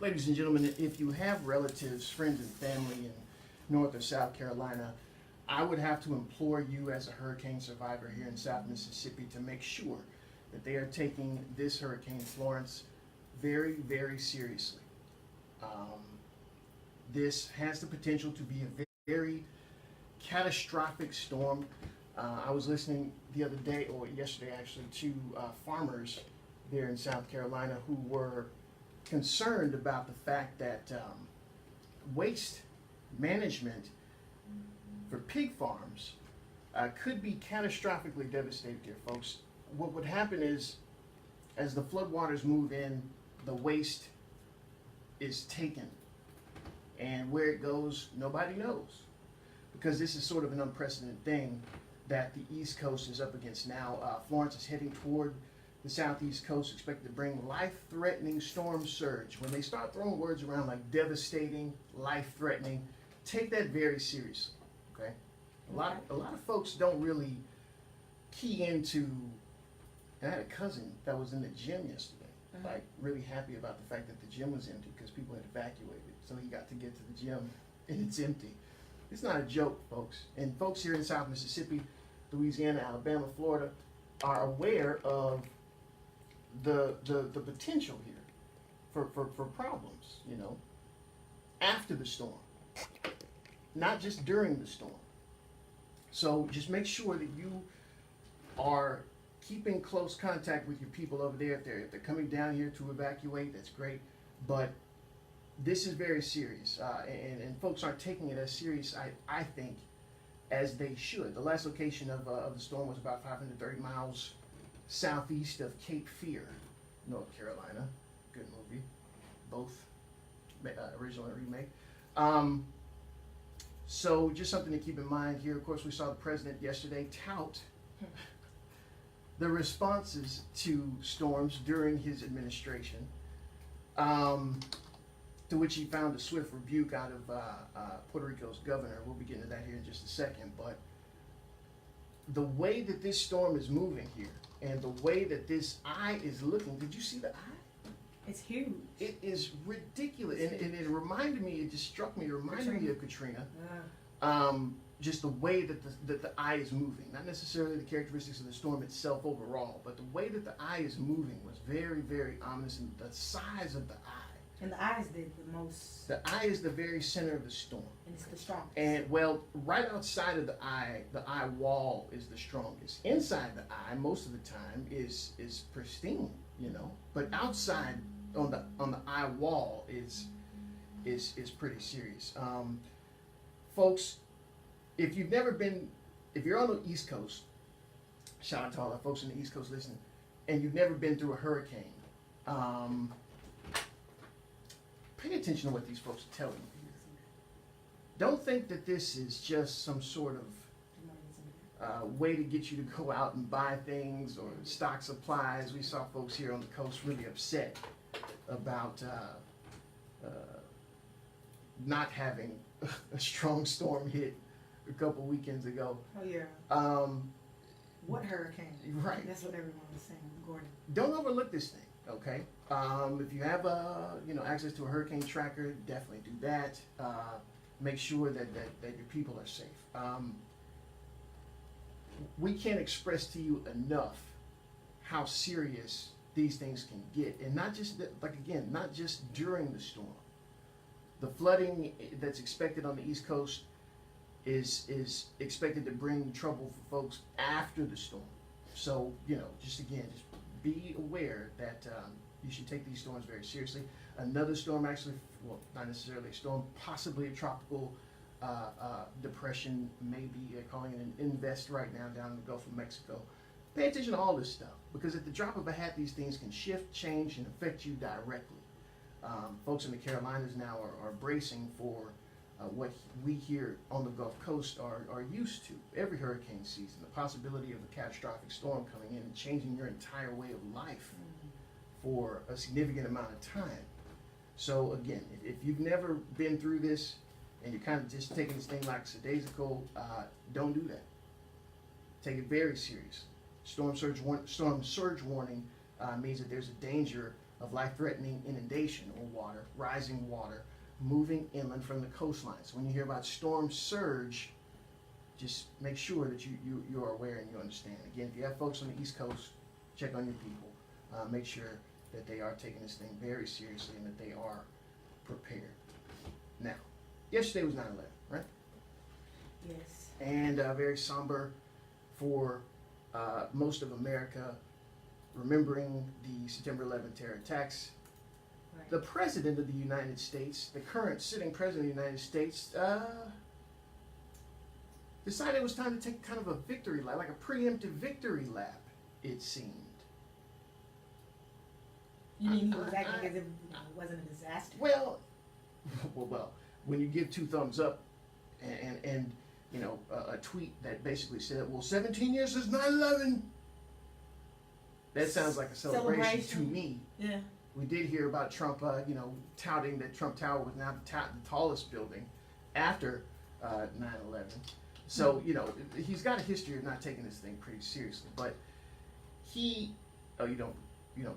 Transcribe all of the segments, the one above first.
Ladies and gentlemen, if you have relatives, friends, and family in North or South Carolina, I would have to implore you as a hurricane survivor here in South Mississippi to make sure that they are taking this Hurricane Florence very, very seriously. Um, this has the potential to be a very catastrophic storm. I was listening the other day, or yesterday actually, to farmers there in South Carolina who were concerned about the fact that waste management for pig farms could be catastrophically devastating here, folks. What would happen is, as the floodwaters move in, the waste is taken, and where it goes, nobody knows, because this is sort of an unprecedented thing that the East Coast is up against now. Florence is heading toward the southeast coast, expected to bring life-threatening storm surge. When they start throwing words around like devastating, life-threatening, take that very seriously. Okay, a lot of folks don't really key into. And I had a cousin that was in the gym yesterday, like really happy about the fact that the gym was empty because people had evacuated. So he got to get to the gym and it's empty. It's not a joke, folks. And folks here in South Mississippi, Louisiana, Alabama, Florida are aware of the potential here for problems, you know, after the storm, not just during the storm. So just make sure that you are keeping close contact with your people over there. If they're coming down here to evacuate, that's great. But this is very serious, and folks aren't taking it as serious, I think, as they should. The last location of the storm was about 530 miles southeast of Cape Fear, North Carolina. Good movie, both original and remake. So just something to keep in mind here. Of course, we saw the president yesterday tout the responses to storms during his administration, to which he found a swift rebuke out of Puerto Rico's governor. We'll be getting to that here in just a second. But the way that this storm is moving here and the way that this eye is looking, did you see the eye? It's huge. It is ridiculous. And it reminded me, it just struck me, it reminded me of Katrina. Just the way that the eye is moving, not necessarily the characteristics of the storm itself overall, but the way that the eye is moving was very, very ominous, and the size of the eye. And the eyes did the most. The eye is the very center of the storm. And it's the strongest. And well, right outside of the eye wall is the strongest. Inside the eye, most of the time, is pristine, you know. But outside on the eye wall is pretty serious. Folks, if you're on the East Coast, shout out to all the folks on the East Coast listening, and you've never been through a hurricane, pay attention to what these folks are telling you. Don't think that this is just some sort of way to get you to go out and buy things or stock supplies. We saw folks here on the coast really upset about not having a strong storm hit a couple weekends ago. Oh yeah. What hurricane? Right. That's what everyone was saying, Gordon. Don't overlook this thing, okay? If you have access to a hurricane tracker, definitely do that. Make sure that your people are safe. We can't express to you enough how serious these things can get, and not just not just during the storm. The flooding that's expected on the East Coast is expected to bring trouble for folks after the storm. So, just be aware that you should take these storms very seriously. Another storm, actually, well, not necessarily a storm, possibly a tropical depression, maybe calling it an invest right now down in the Gulf of Mexico. Pay attention to all this stuff, because at the drop of a hat, these things can shift, change, and affect you directly. Folks in the Carolinas now are bracing for what we here on the Gulf Coast are used to. Every hurricane season, the possibility of a catastrophic storm coming in and changing your entire way of life for a significant amount of time. So again, if you've never been through this and you're kind of just taking this thing like Sadaizico, don't do that. Take it very seriously. Storm surge warning means that there's a danger of life-threatening inundation or water, rising water, moving inland from the coastlines. When you hear about storm surge, just make sure that you are aware and you understand. Again, if you have folks on the East Coast, check on your people. Make sure that they are taking this thing very seriously and that they are prepared. Now, yesterday was 9/11, right? Yes. And very somber for most of America, remembering the September 11th terror attacks. Right. The President of the United States, the current sitting President of the United States, decided it was time to take kind of a victory lap, like a preemptive victory lap, it seemed. You mean he was acting as if it wasn't a disaster? Well, when you give 2 thumbs up and you know, a tweet that basically said, well, 17 years since 9/11, that sounds like a celebration to me. Yeah. We did hear about Trump, you know, touting that Trump Tower was now the tallest building after 9/11. So, you know, he's got a history of not taking this thing pretty seriously. But oh, you don't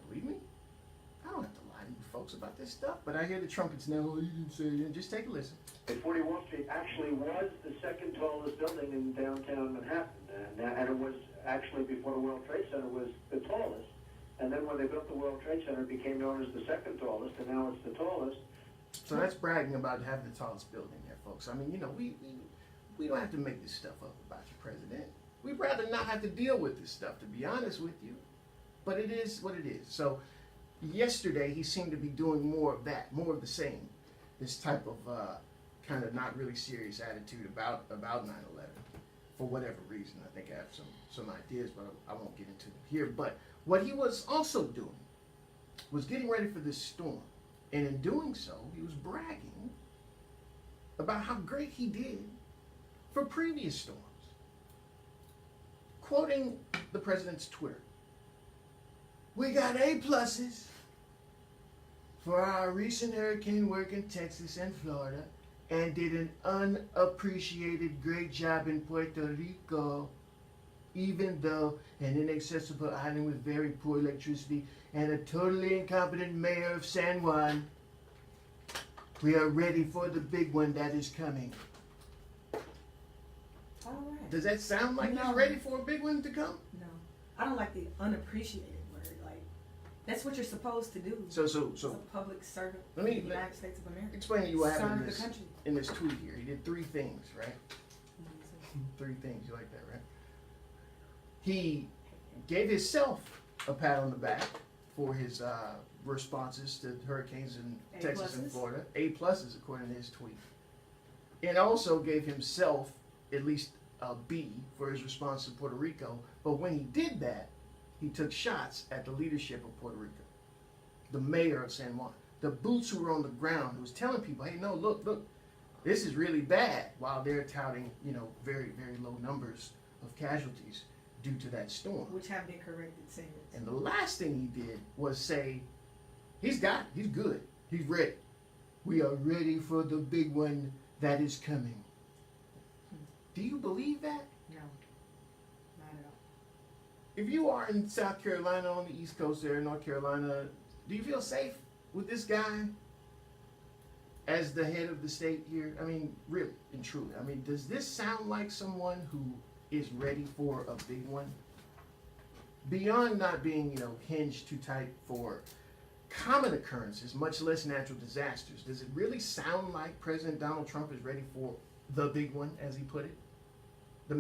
believe me? I don't have to lie to you folks about this stuff. But I hear the trumpets now. Oh, you didn't say it. Just take a listen. 40 Wall Street actually was the second tallest building in downtown Manhattan, and it was actually, before the World Trade Center, was the tallest. And then when they built the World Trade Center, it became known as the second tallest, and now it's the tallest. So that's bragging about having the tallest building there, folks. I mean, you know, we don't have to make this stuff up about your president. We'd rather not have to deal with this stuff, to be honest with you. But it is what it is. So yesterday, he seemed to be doing more of that, more of the same. This type of kind of not really serious attitude about 9/11 for whatever reason. I think I have some ideas, but I won't get into them here. But what he was also doing was getting ready for this storm. And in doing so, he was bragging about how great he did for previous storms. Quoting the president's Twitter, "We got A+ for our recent hurricane work in Texas and Florida, and did an unappreciated great job in Puerto Rico, even though an inaccessible island with very poor electricity and a totally incompetent mayor of San Juan. We are ready for the big one that is coming." All right. Does that sound like No. he's ready for a big one to come? No. I don't like the unappreciated word. Like, that's what you're supposed to do. So As a public servant Let of me- the United States of America. explain to you what happened Serve the country. in this tweet here. He did 3 things, right? 3 things. You like that, right? He gave himself a pat on the back for his responses to hurricanes in Texas and A+s? Florida. A+, according to his tweet. And also gave himself at least a B for his response to Puerto Rico. But when he did that, he took shots at the leadership of Puerto Rico. The mayor of San Juan. The boots who were on the ground, who was telling people, hey, no, look, this is really bad, while they're touting, you know, very, very low numbers of casualties due to that storm. Which have been corrected since. And the last thing he did was say, he's good, he's ready. We are ready for the big one that is coming. Do you believe that? No. Not at all. If you are in South Carolina, on the East Coast there, North Carolina, do you feel safe with this guy as the head of the state here? I mean, really and truly. I mean, does this sound like someone who is ready for a big one? Beyond not being, you know, hinged too tight for common occurrences, much less natural disasters, does it really sound like President Donald Trump is ready for the big one, as he put it? The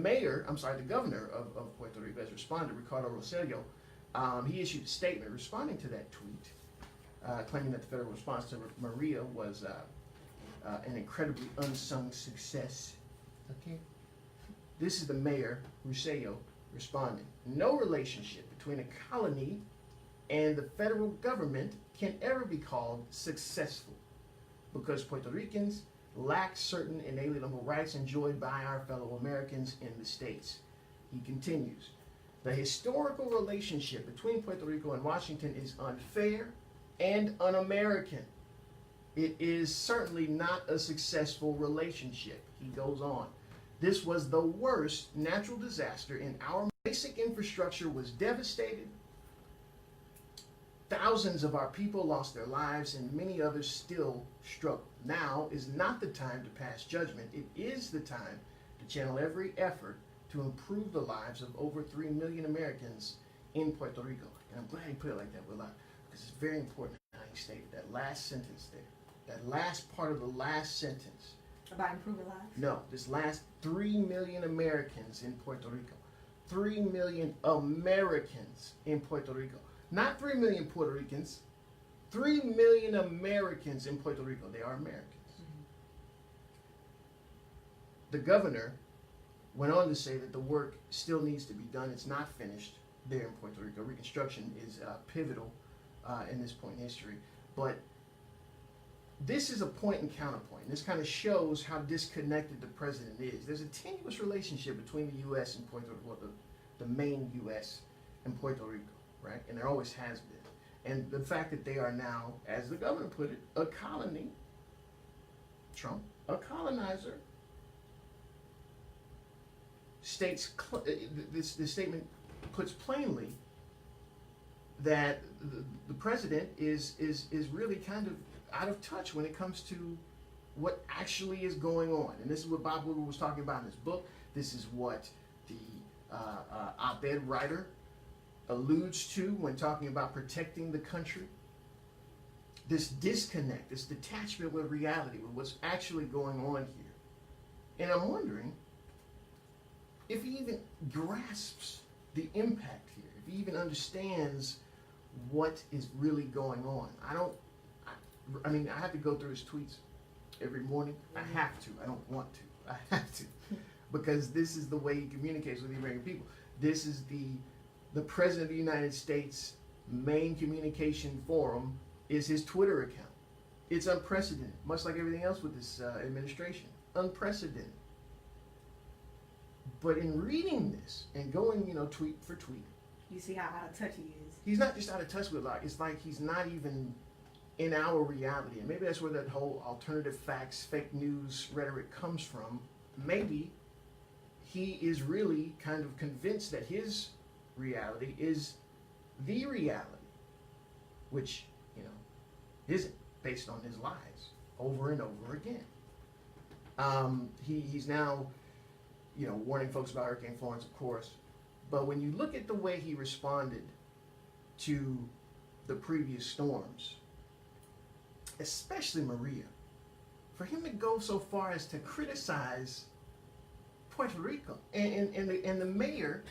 governor of Puerto Rico has responded, Ricardo Rosselló. He issued a statement responding to that tweet, claiming that the federal response to Maria was an incredibly unsung success. Okay. This is the mayor, Rosselló, responding. No relationship between a colony and the federal government can ever be called successful, because Puerto Ricans lack certain inalienable rights enjoyed by our fellow Americans in the States. He continues, the historical relationship between Puerto Rico and Washington is unfair and un-American. It is certainly not a successful relationship. He goes on. This was the worst natural disaster in our basic infrastructure was devastated. Thousands of our people lost their lives and many others still struggle. Now is not the time to pass judgment. It is the time to channel every effort to improve the lives of over 3 million Americans in Puerto Rico. And I'm glad he put it like that, Will, because it's very important how he stated that last sentence there. That last part of the last sentence. About improving lives? No, this last 3 million Americans in Puerto Rico. 3 million Americans in Puerto Rico. Not 3 million Puerto Ricans. 3 million Americans in Puerto Rico. They are Americans. The governor went on to say that the work still needs to be done. It's not finished there in Puerto Rico. Reconstruction is pivotal in this point in history. But this is a point and counterpoint. This kind of shows how disconnected the president is. There's a tenuous relationship between the U.S. and Puerto Rico, well, the main U.S. and Puerto Rico, right? And there always has been. And the fact that they are now, as the governor put it, a colony, Trump, a colonizer, states, this statement puts plainly that the president is really kind of out of touch when it comes to what actually is going on. And this is what Bob Woodward was talking about in his book. This is what the op-ed writer alludes to when talking about protecting the country. This disconnect, this detachment with reality, with what's actually going on here. And I'm wondering if he even grasps the impact here, if he even understands what is really going on. I mean, I have to go through his tweets every morning. I have to. I don't want to. I have to. Because this is the way he communicates with the American people. This is the President of the United States' main communication forum is his Twitter account. It's unprecedented, much like everything else with this administration. Unprecedented. But in reading this and going, tweet for tweet, You see how out of touch he is. he's not just out of touch with life. It's like he's not even in our reality. And maybe that's where that whole alternative facts, fake news rhetoric comes from. Maybe he is really kind of convinced that his reality is the reality, which, isn't, based on his lies over and over again. He's now, warning folks about Hurricane Florence, of course. But when you look at the way he responded to the previous storms, especially Maria, for him to go so far as to criticize Puerto Rico and the mayor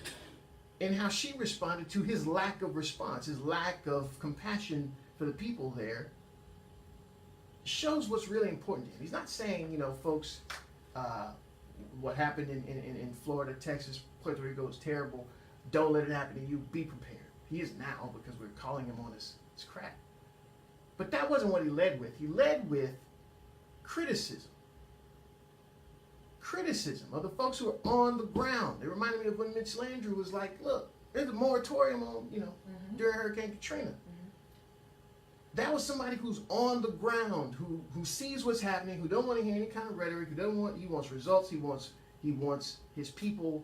and how she responded to his lack of response, his lack of compassion for the people there, shows what's really important to him. He's not saying, folks, what happened in Florida, Texas, Puerto Rico is terrible. Don't let it happen to you. Be prepared. He is now, because we're calling him on his crap. But that wasn't what he led with. He led with criticism. Criticism of the folks who are on the ground. It reminded me of when Mitch Landrieu was like, look, there's a moratorium on, during Hurricane Katrina. That was somebody who's on the ground, who sees what's happening, who don't want to hear any kind of rhetoric, he wants results, he wants his people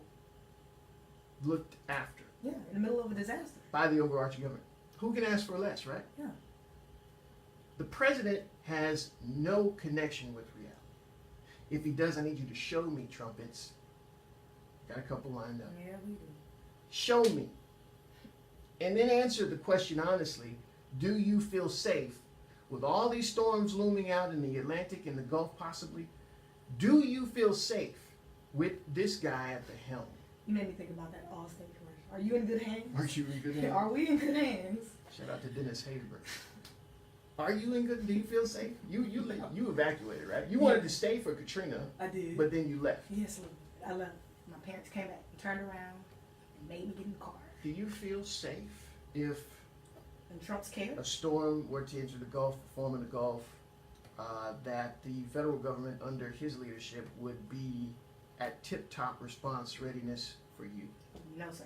looked after. Yeah, in the middle of a disaster. By the overarching government. Who can ask for less, right? Yeah. The president has no connection with reality. If he does, I need you to show me, trumpets. Got a couple lined up. Yeah, we do. Show me. And then answer the question honestly. Do you feel safe with all these storms looming out in the Atlantic and the Gulf possibly? Do you feel safe with this guy at the helm? You made me think about that Allstate commercial. Are you in good hands? Are you in good hands? Are we in good hands? Shout out to Dennis Haysbert. Are you in good? Do you feel safe? You evacuated, right? You wanted to stay for Katrina, I did. but then you left. Yes, I left. My parents came back and turned around and made me get in the car. Do you feel safe if And Trump's care? a storm were to enter the Gulf, form in the Gulf, that the federal government under his leadership would be at tip-top response readiness for you? No, sir.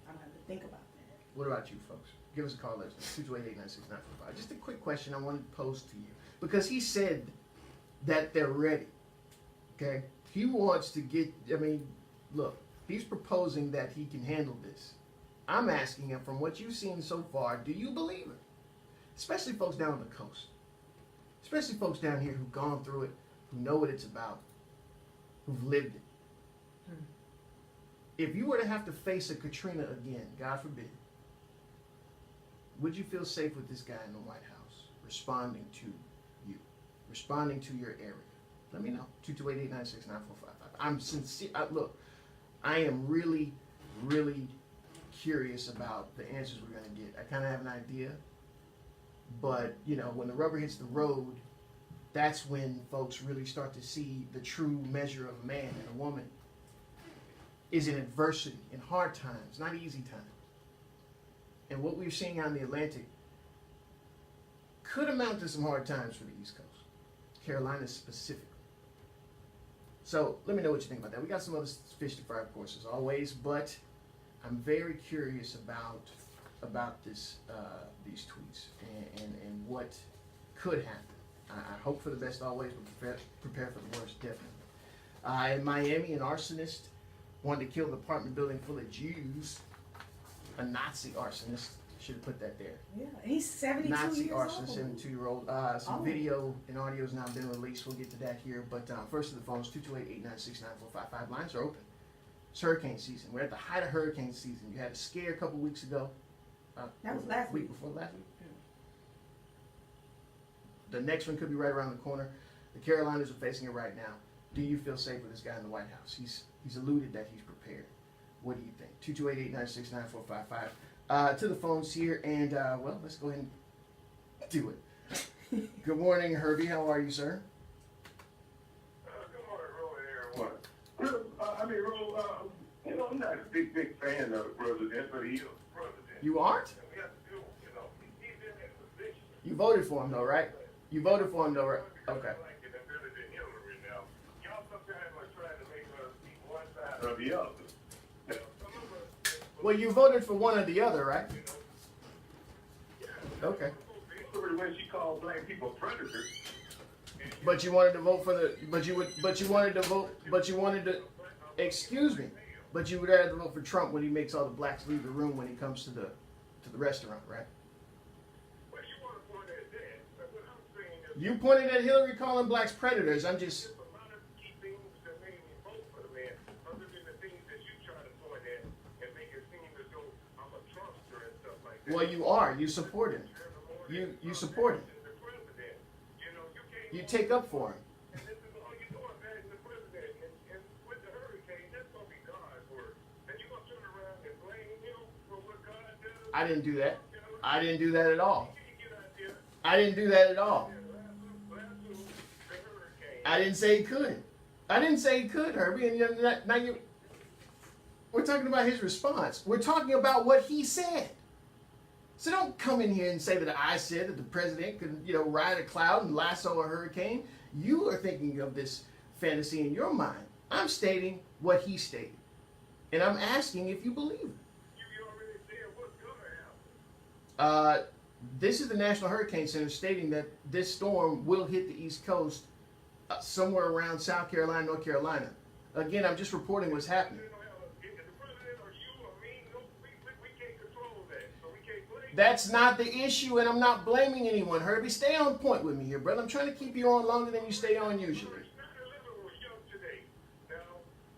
I'm going to have to think about that. What about you folks? Give us a call, let's 228-896-945. Just a quick question I wanted to pose to you. Because he said that they're ready, okay? He wants to get, look, he's proposing that he can handle this. I'm asking him, from what you've seen so far, do you believe it? Especially folks down on the coast. Especially folks down here who've gone through it, who know what it's about, who've lived it. If you were to have to face a Katrina again, God forbid, would you feel safe with this guy in the White House responding to you, responding to your area? Let me know. 228-896-9455. I'm sincere. Look, I am really, really curious about the answers we're going to get. I kind of have an idea, but you know, when the rubber hits the road, that's when folks really start to see the true measure of a man and a woman is in adversity, in hard times, not easy times. And what we're seeing out in the Atlantic could amount to some hard times for the East Coast, Carolina specifically. So let me know what you think about that. We got some other fish to fry, of course, as always, but I'm very curious about this these tweets and what could happen. I hope for the best always, but prepare for the worst, definitely. In Miami, an arsonist wanted to kill an apartment building full of Jews. A Nazi arsonist. Should have put that there. Yeah, he's 72 Nazi years arsonist, old. 72-year-old. Some Oh. video and audio has now been released. We'll get to that here. But first to the phones, 228-896-9455. Lines are open. It's hurricane season. We're at the height of hurricane season. You had a scare a couple weeks ago. That was last week week. before last week. The next one could be right around the corner. The Carolinas are facing it right now. Do you feel safe with this guy in the White House? He's alluded that he's prepared. What do you think? 228-896-9455. To the phones here, and well, let's go ahead and do it. Good morning, Herbie. How are you, sir? Good morning, Roy here. Ro, you know, I'm not a big fan of the president, but he is president. You aren't? And we have to do, you know, he's in that position. You voted for him, though, right? You voted for him, though, right? Okay. I like it better than Hillary now. Y'all sometimes are trying to make us see one side or the other. Now, some of us, Well, you voted for one or the other, right? you know, Okay. Hillary, when she called black people predators, But you wanted to vote for the. But you wanted to vote. But you wanted to. Excuse me. But you would rather vote for Trump when he makes all the blacks leave the room when he comes to the restaurant, right? well, you want to point at that. But what I'm saying is, You pointed at Hillary calling blacks predators. I'm just. there's a lot of key things that made me vote for the man, other than the things that you try to point at and make it seem as though I'm a Trumpster and stuff like that. Well, you are. You support him. You support him. The president, you know, you can't. You take up for him. And this is all you doing, man, is the president. And with the hurricane, that's gonna be God's work. And you gonna turn around and blame him for what God does? I didn't do that. I didn't do that at all. You get out there, I didn't do that at all. lasso the hurricane. I didn't say he couldn't. I didn't say he could, Herbie. And now you. We're talking about his response. We're talking about what he said. So don't come in here and say that I said that the president could, you know, ride a cloud and lasso a hurricane. You are thinking of this fantasy in your mind. I'm stating what he stated. And I'm asking if you believe it. You already said what's gonna happen. This is the National Hurricane Center stating that this storm will hit the East Coast somewhere around South Carolina, North Carolina. Again, I'm just reporting what's happening. The president or you or me, no, we can't control that. So we can't blame. That's not the issue, and I'm not blaming anyone, Herbie. Stay on point with me here, brother. I'm trying to keep you on longer than you stay on usually. 9/11 was young today. Now,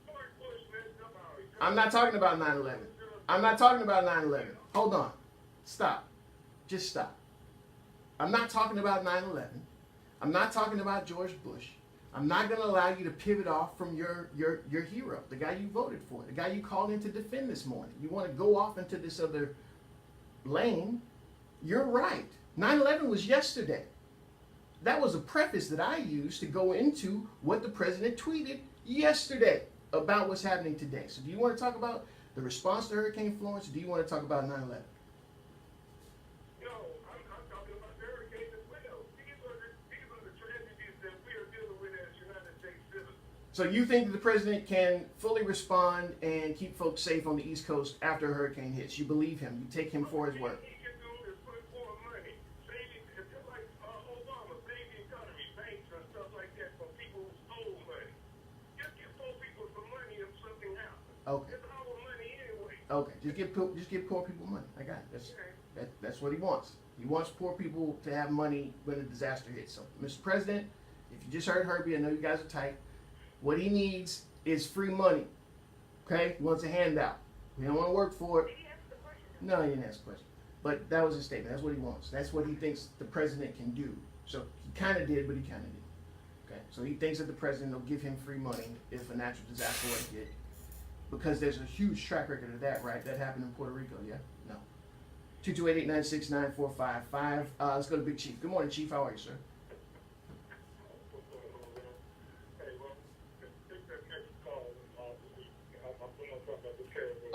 George Bush messed up our economy. I'm not talking about 9/11. I'm not talking about 9/11. Hold on. Stop. Just stop. I'm not talking about 9/11. I'm not talking about George Bush. I'm not going to allow you to pivot off from your hero, the guy you voted for, the guy you called in to defend this morning. You want to go off into this other lane. You're right. 9/11 was yesterday. That was a preface that I used to go into what the president tweeted yesterday about what's happening today. So do you want to talk about the response to Hurricane Florence, or do you want to talk about 9/11? No, I'm talking about the hurricane as well. These are the tragedies that we are dealing with as United States citizens. So you think that the president can fully respond and keep folks safe on the East Coast after a hurricane hits? You believe him. You take him for his word. He can do is put more money, saving, just like Obama, save the economy, banks and stuff like that for people who stole money. Just give poor people some money if something happens. Okay. It's our money anyway. Okay, just give poor people money. I got it. That's what he wants. He wants poor people to have money when a disaster hits. So, Mr. President, if you just heard Herbie, I know you guys are tight. What he needs is free money. Okay? He wants a handout. We don't want to work for it. No, he didn't ask a question. But that was his statement. That's what he wants. That's what he thinks the president can do. So he kind of did, but he kind of didn't. Okay? So he thinks that the president will give him free money if a natural disaster were to hit. Because there's a huge track record of that, right? That happened in Puerto Rico, yeah? No. 228-896-9455. Let's go to Big Chief. Good morning, Chief. How are you, sir?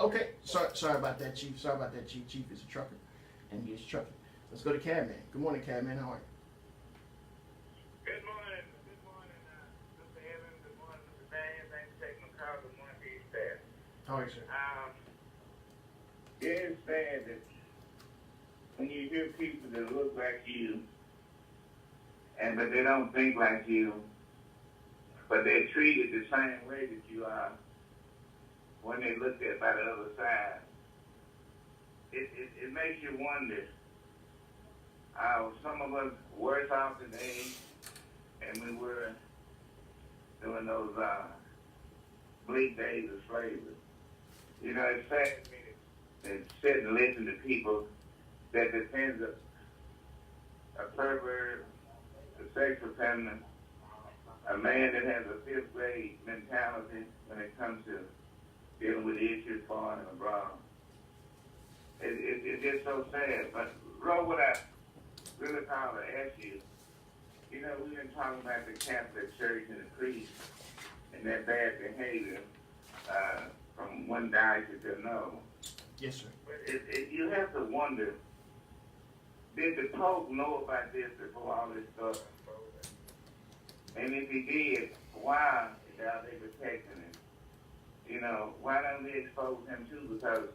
Okay. Sorry about that, Chief. Sorry about that, Chief. Chief is a trucker, and he is trucking. Let's go to Cadman. Good morning, Cadman. How are you? Good morning, Mr. Evans. Good morning, Mr. Daniel. Thanks for taking my call. Good morning to you, staff. How are you, sir? Yeah, it's sad that when you hear people that look like you, but they don't think like you, but they're treated the same way that you are when they looked at by the other side, it makes you wonder, some of us worse off today than we were during those bleak days of slavery. You know, it's sad to me to sit and listen to people that defend a pervert, a sex offender, a man that has a fifth grade mentality when it comes to dealing with issues foreign and abroad. It's just so sad. But, Ro, what I really call to ask you, you know, we've been talking about the Catholic Church and the priests and their bad behavior from one diocese to another. Yes, sir. But you have to wonder, did the Pope know about this before all this stuff unfolded? And if he did, why are they protecting him? You know, why don't they expose him too? Because,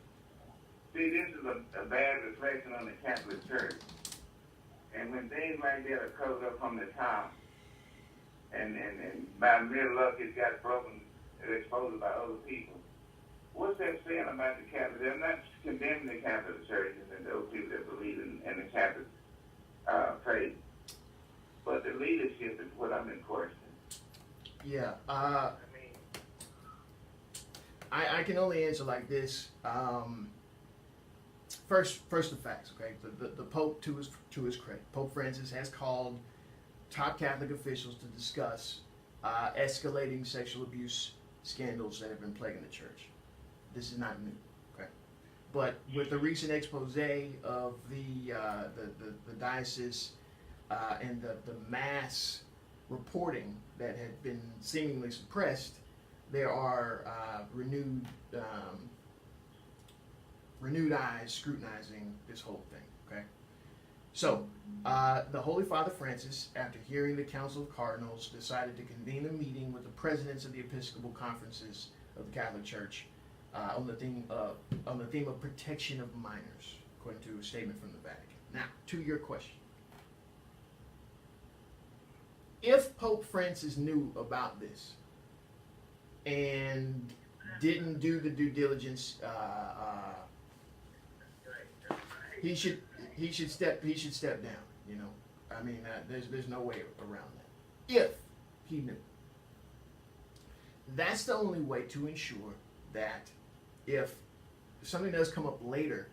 see, this is a bad reflection on the Catholic Church. And when things like that are covered up from the top, and by mere luck it got broken and exposed by other people, what's that saying about the Catholic? I'm not condemning the Catholic churches and those people that believe in the Catholic faith. But the leadership is what I'm in question. Yeah. I mean, I can only answer like this. First the facts, okay? The Pope, to his credit, Pope Francis has called top Catholic officials to discuss escalating sexual abuse scandals that have been plaguing the church. This is not new, okay? But with the recent expose of the diocese and the mass reporting that had been seemingly suppressed, there are renewed eyes scrutinizing this whole thing, okay? So, the Holy Father Francis, after hearing the Council of Cardinals, decided to convene a meeting with the presidents of the Episcopal conferences of the Catholic Church on the theme of protection of minors, according to a statement from the Vatican. Now, to your question. If Pope Francis knew about this and didn't do the due diligence, he should step down. You know, I mean, there's no way around that. If he knew, that's the only way to ensure that if something does come up later,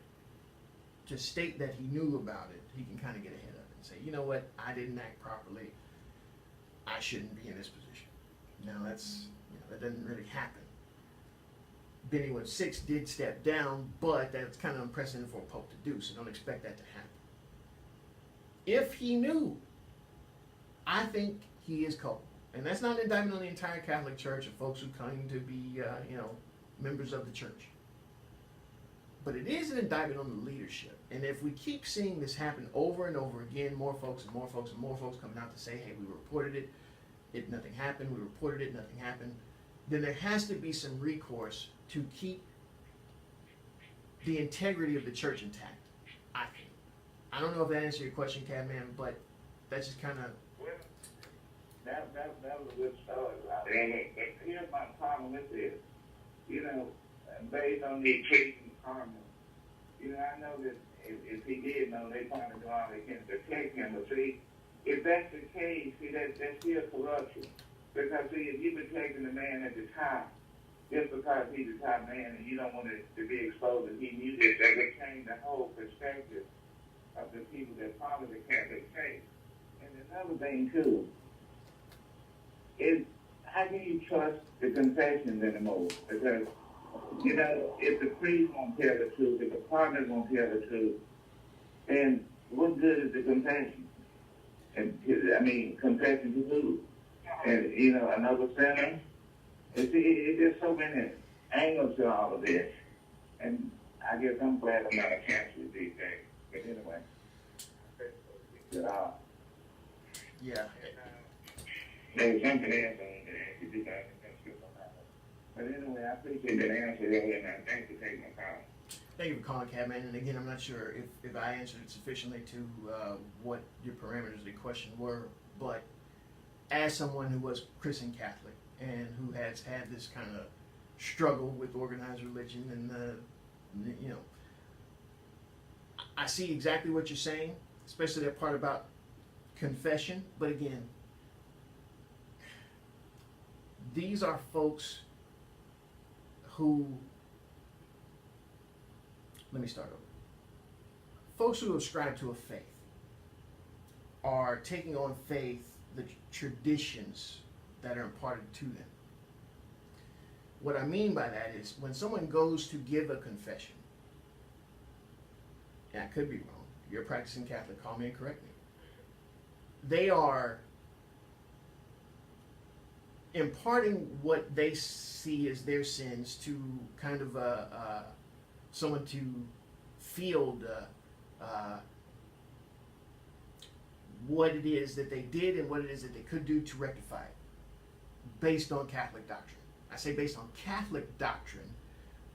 to state that he knew about it, he can kind of get ahead of it and say, you know what, I didn't act properly. I shouldn't be in this position. Now that doesn't really happen. Benedict XVI did step down, but that's kind of unprecedented for a pope to do, so don't expect that to happen. If he knew, I think he is culpable. And that's not an indictment on the entire Catholic Church or folks who claim to be, members of the church. But it is an indictment on the leadership. And if we keep seeing this happen over and over again, more folks and more folks and more folks coming out to say, hey, we reported it, nothing happened, we reported it, nothing happened, then there has to be some recourse to keep the integrity of the church intact, I think. I don't know if that answers your question, Cadman, but that's just kind of... well, that was a good start. And here's my problem with this. You know, based on the occasion Cardinals. You know, I know that if he did know, they probably do all they can to protect him. But see, if that's the case, see, that's still corruption. Because see, if you're protecting the man at the top, just because he's the top man and you don't want it to be exposed that he music, that would change the whole perspective of the people that follow the Catholic faith. And another thing too is how can you trust the confessions anymore? Because you know, if the priest won't tell the truth, if the partner won't tell the truth, then what good is the confession? And I mean, confession to who? And you know, another sinner. There's so many angles to all of this, and I guess I'm glad I'm not a Catholic these days. But anyway, Yeah. there was something else I wanted to ask you because I'm still on that. But anyway, I appreciate that answer, and I thank you for taking my call. Thank you for calling, Catman. And again, I'm not sure if I answered it sufficiently to what your parameters of the question were, but as someone who was Christian Catholic and who has had this kind of struggle with organized religion and you know, I see exactly what you're saying, especially that part about confession. But again, these are folks who, let me start over. Folks who ascribe to a faith are taking on faith the traditions that are imparted to them. What I mean by that is when someone goes to give a confession, and I could be wrong, you're a practicing Catholic, call me and correct me. They are imparting what they see as their sins to kind of someone to field what it is that they did and what it is that they could do to rectify it, based on Catholic doctrine. I say based on Catholic doctrine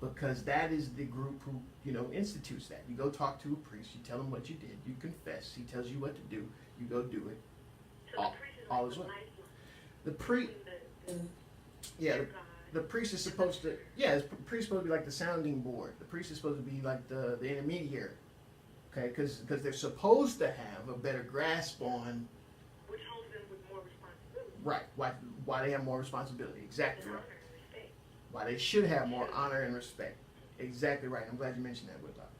because that is the group who, you know, institutes that. You go talk to a priest, you tell him what you did, you confess, he tells you what to do, you go do it. So All is well. The priest, yeah, the priest is supposed to, yeah, the priest is supposed to be like the sounding board. The priest is supposed to be like the intermediary, okay? Because they're supposed to have a better grasp on, which holds them with more responsibility. right, why they have more responsibility. Exactly And right. honor and respect. Why they should have more honor and respect. Exactly right. I'm glad you mentioned that, Whitlock.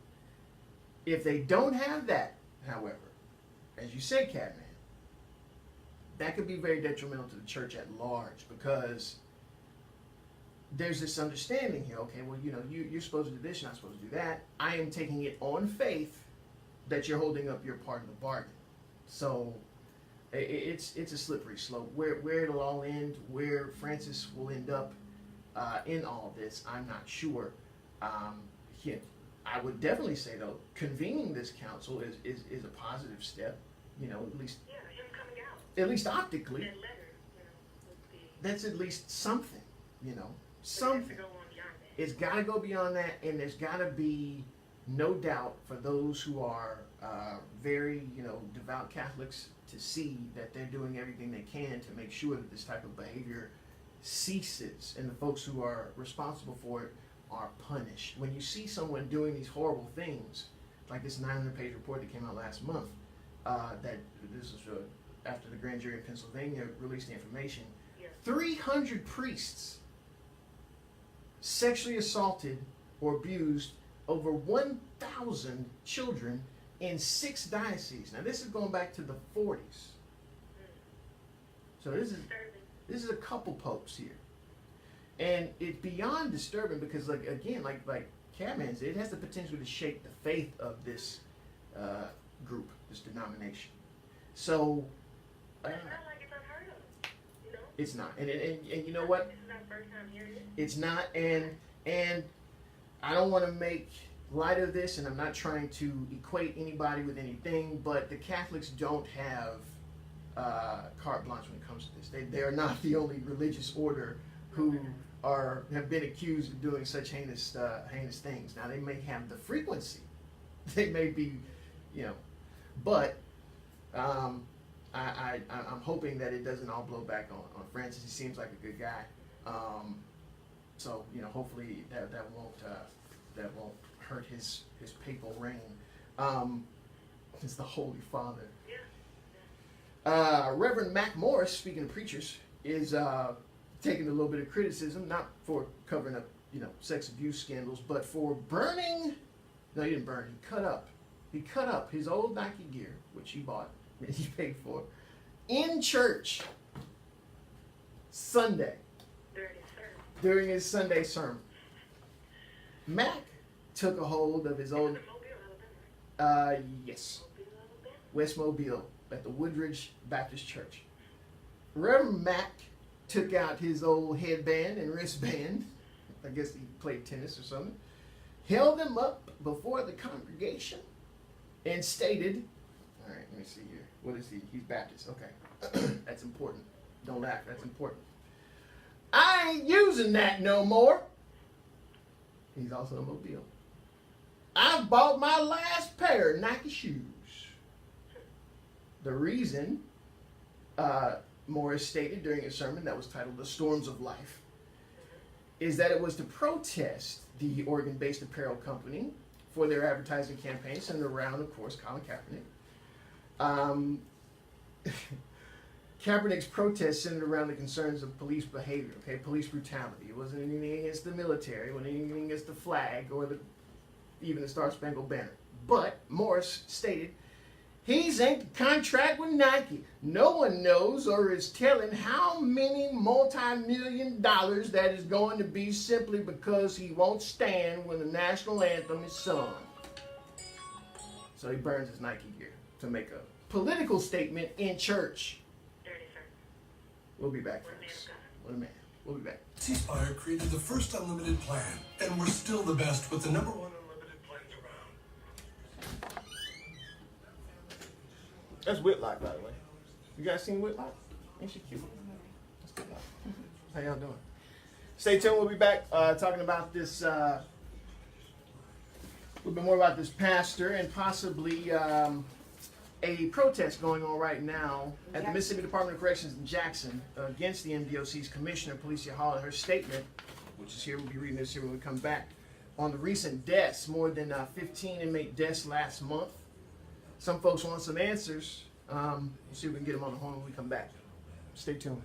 If they don't have that, however, as you say, Catman, that could be very detrimental to the church at large because there's this understanding here. Okay, well, you know, you're supposed to do this, you're not supposed to do that. I am taking it on faith that you're holding up your part of the bargain. So it's a slippery slope. Where it'll all end, where Francis will end up in all this, I'm not sure. I would definitely say though, convening this council is a positive step. You know, at least Yeah, him coming out. at least optically, That letter, you know, would be. that's at least something. You know, But it has to something. go on beyond that. It's got to go beyond that, and there's got to be no doubt for those who are very, you know, devout Catholics to see that they're doing everything they can to make sure that this type of behavior ceases, and the folks who are responsible for it are punished. When you see someone doing these horrible things, like this 900-page report that came out last month, that this is after the grand jury in Pennsylvania released the information, Yeah. 300 priests sexually assaulted or abused over 1,000 children in 6 dioceses. Now this is going back to the 40s. So this is a couple popes here. And it's beyond disturbing because, like, again, like Catman said, it has the potential to shake the faith of this group, this denomination. So But it's not like it's unheard of, you know? it's not. And you know what? This is our first time hearing it. It's not, and I don't want to make light of this, and I'm not trying to equate anybody with anything, but the Catholics don't have carte blanche when it comes to this. They are not the only religious order who have been accused of doing such heinous things. Now they may have the frequency, they may be, you know, but I'm hoping that it doesn't all blow back on Francis. He seems like a good guy. So, you know, hopefully that won't hurt his papal reign. Is the Holy Father. Reverend Mac Morris, speaking of preachers, is taking a little bit of criticism, not for covering up, sex abuse scandals, but for burning. No, he didn't burn. He cut up. He cut up his old Nike gear, which he bought and he paid for, in church Sunday during his Sunday sermon. Mac took a hold of his old. Yes, West Mobile at the Woodridge Baptist Church. Reverend Mac took out his old headband and wristband. I guess he played tennis or something. Held them up before the congregation and stated, all right, let me see here. What is he? He's Baptist. Okay. That's important. Don't act. That's important. I ain't using that no more. He's also a Mobile. I bought my last pair of Nike shoes. The reason, Morris stated during a sermon that was titled The Storms of Life, is that it was to protest the Oregon-based apparel company for their advertising campaign centered around, of course, Colin Kaepernick. Kaepernick's protest centered around the concerns of police behavior, police brutality. It wasn't anything against the military, it wasn't anything against the flag or even the Star Spangled Banner. But Morris stated, he's inked a contract with Nike. No one knows or is telling how many multi-million dollars that is going to be simply because he won't stand when the national anthem is sung. So he burns his Nike gear to make a political statement in church. We'll be back, folks. What a man. We'll be back. C-Spire created the first unlimited plan, and we're still the best with the #1 unlimited plans around. That's Whitlock, by the way. You guys seen Whitlock? Ain't she cute? That's Whitlock. How y'all doing? Stay tuned. We'll be back talking about this, a little bit more about this pastor and possibly a protest going on right now at the Mississippi Department of Corrections in Jackson against the MDOC's Commissioner, Policia Hall, and her statement, which is here, we'll be reading this here when we come back, on the recent deaths, more than 15 inmate deaths last month. Some folks want some answers. We'll see if we can get them on the horn when we come back. Stay tuned.